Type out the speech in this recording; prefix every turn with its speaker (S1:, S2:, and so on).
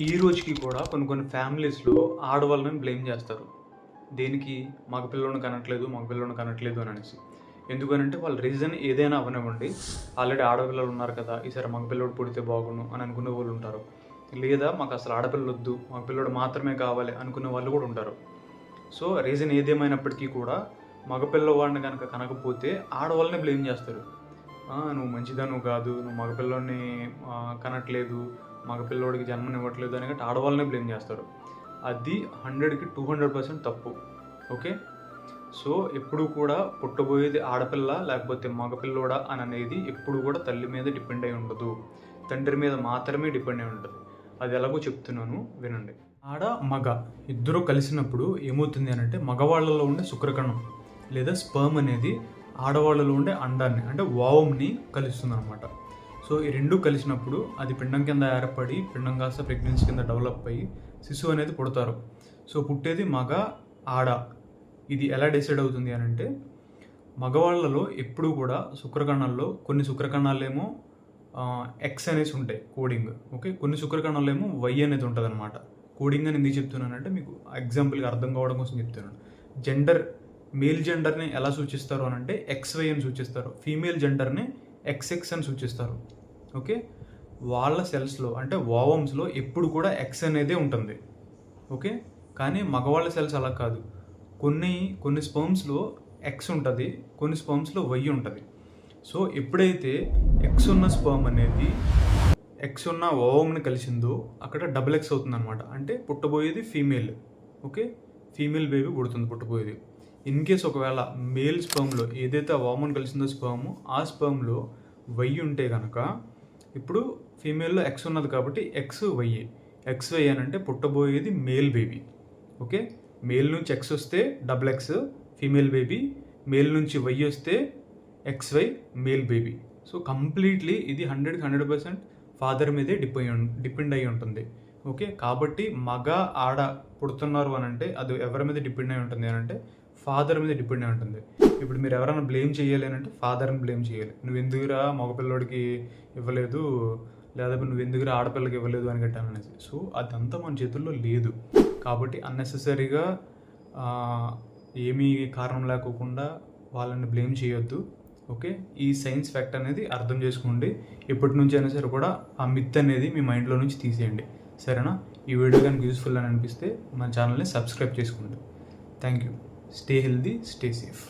S1: ఈ రోజుకి కూడా కొన్ని ఫ్యామిలీస్‌లో ఆడవాళ్ళని బ్లేమ్ చేస్తారు. దేనికి? మగపిల్లోడిని కనట్లేదు అనేసి. ఎందుకనంటే వాళ్ళ రీజన్ ఏదైనా అవ్వనివ్వండి. ఆల్రెడీ ఆడపిల్లలు ఉన్నారు కదా! ఈసారి మగపిల్లోడు పుడితే బాగుండు అని అనుకునే వాళ్ళు ఉంటారు. లేదా మాకసలు ఆడపిల్లొద్దు, మగపిల్లోడు మాత్రమే కావాలి అనుకునే వాళ్ళు కూడా ఉంటారు. సో, రీజన్ ఏదేమైనప్పటికీ కూడా మగపిల్లవాడిని గనక కనకపోతే ఆడవాళ్ళనే బ్లేమ్ చేస్తారు. నువ్వు మంచిదానివి కాదు, నువ్వు మగపిల్లోడిని కనట్లేదు, మగపిల్లోడికి జన్మనివ్వట్లేదు అని ఆడవాళ్ళనే బ్లేమ్ చేస్తారు. అది 100కి 200% తప్పు. ఓకే. సో ఎప్పుడు కూడా పుట్టబోయేది ఆడపిల్ల లేకపోతే మగపిల్లోడా అని అనేది ఎప్పుడు కూడా తల్లి మీద డిపెండ్ అయి ఉండదు, తండ్రి మీద మాత్రమే డిపెండ్ అయి ఉంటుంది. అది ఎలాగో చెప్తున్నాను వినండి. ఆడ మగ ఇద్దరు కలిసినప్పుడు ఏమవుతుంది అని అంటే మగవాళ్ళలో ఉండే శుక్రకణం లేదా స్పర్మ్ అనేది ఆడవాళ్ళలో ఉండే అండాన్ని అంటే ఓవంని కలుస్తుంది అనమాట. సో ఈ రెండు కలిసినప్పుడు అది పిండం కింద ఏర్పడి పిండం కాస్త ప్రెగ్నెన్సీ కింద డెవలప్ అయ్యి శిశువు అనేది పుడతారు. సో పుట్టేది మగ ఆడ. ఇది ఎలా డిసైడ్ అవుతుంది అని అంటే మగవాళ్ళలో ఎప్పుడు కూడా శుక్రకణాల్లో కొన్ని శుక్రకణాలేమో ఎక్స్ అనేసి ఉంటాయి కోడింగ్. ఓకే. కొన్ని శుక్రకణాలేమో వై అనేది ఉంటుంది అనమాట. కోడింగ్ అని ఎందుకు చెప్తున్నానంటే మీకు ఎగ్జాంపుల్గా అర్థం కావడం కోసం చెప్తున్నాను. జెండర్ మేల్ జెండర్ని ఎలా సూచిస్తారు అని అంటే XY అని సూచిస్తారు. ఫీమేల్ జెండర్ని XX అని సూచిస్తారు. ఓకే. వాళ్ళ సెల్స్లో అంటే ఓవమ్స్లో ఎప్పుడు కూడా ఎక్స్ అనేదే ఉంటుంది. ఓకే. కానీ మగవాళ్ళ సెల్స్ అలా కాదు. కొన్ని స్పర్మ్స్లో ఎక్స్ ఉంటుంది, కొన్ని స్పర్మ్స్లో వై ఉంటుంది. సో ఎప్పుడైతే ఎక్స్ ఉన్న స్పర్మ్ అనేది ఎక్స్ ఉన్న ఓవంని కలిసిందో అక్కడ XX అవుతుంది అనమాట. అంటే పుట్టబోయేది ఫీమేల్. ఓకే. ఫీమేల్ బేబీ పుడుతుంది పుట్టబోయేది. ఇన్ కేస్ ఒకవేళ మేల్ స్పర్మ్లో ఏదైతే ఓవన్ కలిసిందో స్పర్మ్ ఆ స్పర్మ్లో వై ఉంటే కనుక ఇప్పుడు ఫీమేల్లో ఎక్స్ ఉన్నది కాబట్టి XY అని అంటే పుట్టబోయేది మేల్ బేబీ. ఓకే. మేల్ నుంచి ఎక్స్ వస్తే XX ఫీమేల్ బేబీ, మేల్ నుంచి వై వస్తే XY male baby. So completely ఇది 100కి 100% ఫాదర్ మీదే డిపెండ్ అయి ఉంటుంది. ఓకే. కాబట్టి మగ ఆడ పుడుతున్నారు అని అంటే అది ఎవరి మీద డిపెండ్ అయి ఉంటుంది అని అంటే ఫాదర్ మీద డిపెండ్ అయి ఉంటుంది. ఇప్పుడు మీరు ఎవరైనా బ్లేమ్ చేయాలి అని అంటే ఫాదర్ని బ్లేమ్ చేయాలి. నువ్వు ఎందుకురా మగపిల్లోడికి ఇవ్వలేదు, లేదా నువ్వు ఎందుకురా ఆడపిల్లకి ఇవ్వలేదు అని గట్టాను అనేసి. సో అదంతా మన చేతుల్లో లేదు. కాబట్టి అన్నెసెసరీగా ఏమీ కారణం లేకోకుండా వాళ్ళని బ్లేమ్ చేయొద్దు. ఓకే. ఈ సైన్స్ ఫ్యాక్ట్ అనేది అర్థం చేసుకోండి. ఎప్పటి నుంచి అయినా సరే కూడా ఆ మిత్ అనేది మీ మైండ్లో నుంచి తీసేయండి. సరేనా? ఈ వీడియో కనుక యూస్ఫుల్ అని అనిపిస్తే మన ఛానల్ని సబ్స్క్రైబ్ చేసుకోండి. Thank you. Stay healthy, stay safe.